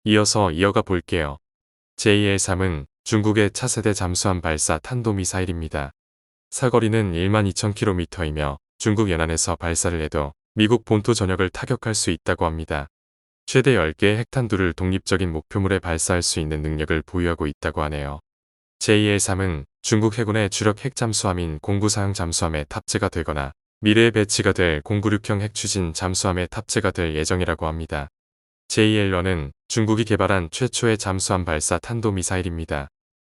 이어서 이어가 볼게요. JL-3은 중국의 차세대 잠수함 발사 탄도미사일입니다. 사거리는 12,000km이며 중국 연안에서 발사를 해도 미국 본토 전역을 타격할 수 있다고 합니다. 최대 10개의 핵탄두를 독립적인 목표물에 발사할 수 있는 능력을 보유하고 있다고 하네요. JL-3은 중국 해군의 주력 핵잠수함인 공구사형 잠수함에 탑재가 되거나 미래에 배치가 될 공구륙형 핵추진 잠수함에 탑재가 될 예정이라고 합니다. JL-1은 중국이 개발한 최초의 잠수함 발사 탄도미사일입니다.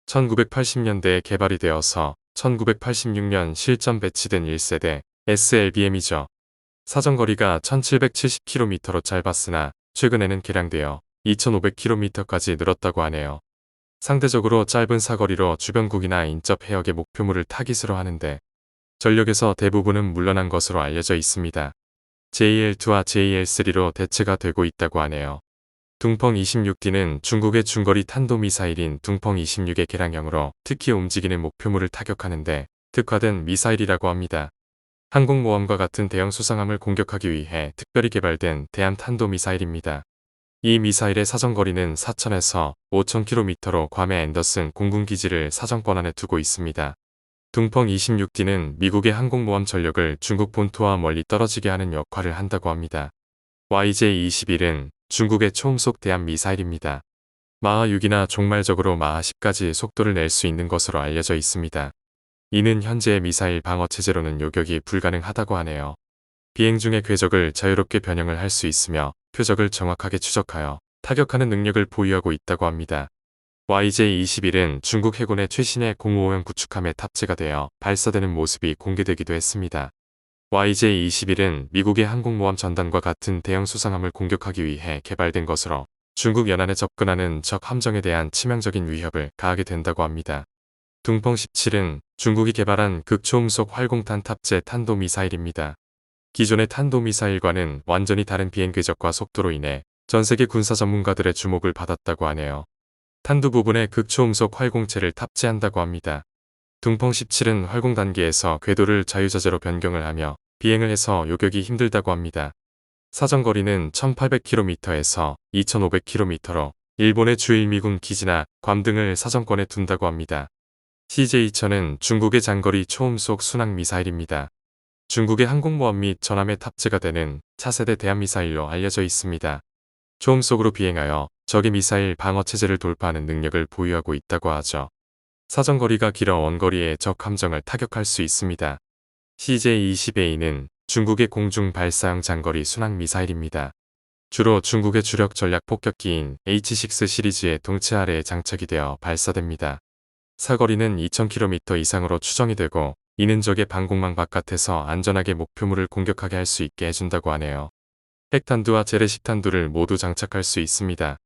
1980년대에 개발이 되어서 1986년 실전 배치된 1세대 SLBM이죠. 사정거리가 1770km로 짧았으나 최근에는 개량되어 2500km까지 늘었다고 하네요. 상대적으로 짧은 사거리로 주변국이나 인접 해역의 목표물을 타깃으로 하는데 전력에서 대부분은 물러난 것으로 알려져 있습니다. JL-2와 JL-3로 대체가 되고 있다고 하네요. 둥펑26D는 중국의 중거리 탄도미사일인 둥펑26의 개량형으로 특히 움직이는 목표물을 타격하는데 특화된 미사일이라고 합니다. 항공모함과 같은 대형 수상함을 공격하기 위해 특별히 개발된 대함탄도미사일입니다. 이 미사일의 사정거리는 4,000에서 5,000km로 괌의 앤더슨 공군기지를 사정권 안에 두고 있습니다. 둥펑26D는 미국의 항공모함 전력을 중국 본토와 멀리 떨어지게 하는 역할을 한다고 합니다. YJ-21은 중국의 초음속 대함 미사일입니다. 마하 6이나 종말적으로 마하 10까지 속도를 낼 수 있는 것으로 알려져 있습니다. 이는 현재의 미사일 방어 체제로는 요격이 불가능하다고 하네요. 비행 중의 궤적을 자유롭게 변형을 할 수 있으며 표적을 정확하게 추적하여 타격하는 능력을 보유하고 있다고 합니다. YJ-21은 중국 해군의 최신의 공호호형 구축함에 탑재가 되어 발사되는 모습이 공개되기도 했습니다. YJ-21은 미국의 항공모함 전단과 같은 대형 수상함을 공격하기 위해 개발된 것으로 중국 연안에 접근하는 적 함정에 대한 치명적인 위협을 가하게 된다고 합니다. 둥펑17은 중국이 개발한 극초음속 활공탄 탑재 탄도미사일입니다. 기존의 탄도미사일과는 완전히 다른 비행 궤적과 속도로 인해 전세계 군사 전문가들의 주목을 받았다고 하네요. 탄두 부분에 극초음속 활공체를 탑재한다고 합니다. 둥펑17은 활공 단계에서 궤도를 자유자재로 변경을 하며 비행을 해서 요격이 힘들다고 합니다. 사정거리는 1800km에서 2500km로 일본의 주일미군 기지나 괌 등을 사정권에 둔다고 합니다. CJ-2000은 중국의 장거리 초음속 순항 미사일입니다. 중국의 항공모함 및 전함에 탑재가 되는 차세대 대함미사일로 알려져 있습니다. 초음속으로 비행하여 적의 미사일 방어체제를 돌파하는 능력을 보유하고 있다고 하죠. 사정거리가 길어 원거리의 적 함정을 타격할 수 있습니다. CJ-20A는 중국의 공중 발사형 장거리 순항 미사일입니다. 주로 중국의 주력 전략 폭격기인 H6 시리즈의 동체 아래에 장착이 되어 발사됩니다. 사거리는 2000km 이상으로 추정이 되고 이는 적의 방공망 바깥에서 안전하게 목표물을 공격하게 할 수 있게 해준다고 하네요. 핵탄두와 재래식탄두를 모두 장착할 수 있습니다.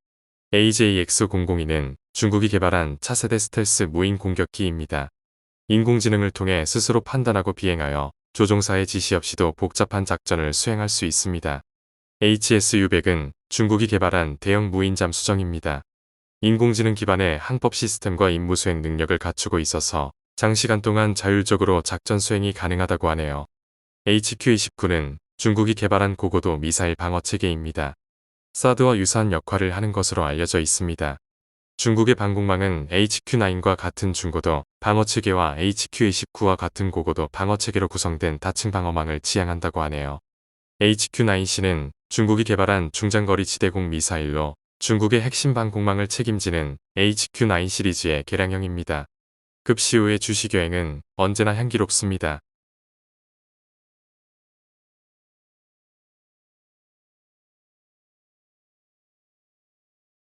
AJX-002는 중국이 개발한 차세대 스텔스 무인 공격기입니다. 인공지능을 통해 스스로 판단하고 비행하여 조종사의 지시 없이도 복잡한 작전을 수행할 수 있습니다. HSU-100은 중국이 개발한 대형 무인 잠수정입니다. 인공지능 기반의 항법 시스템과 임무 수행 능력을 갖추고 있어서 장시간 동안 자율적으로 작전 수행이 가능하다고 하네요. HQ-29는 중국이 개발한 고고도 미사일 방어체계입니다. 사드와 유사한 역할을 하는 것으로 알려져 있습니다. 중국의 방공망은 HQ-9과 같은 중고도 방어체계와 HQ-29와 같은 고고도 방어체계로 구성된 다층 방어망을 지향한다고 하네요. HQ-9C는 중국이 개발한 중장거리 지대공 미사일로 중국의 핵심 방공망을 책임지는 HQ-9 시리즈의 개량형입니다. 급시 후의 주시교행은 언제나 향기롭습니다.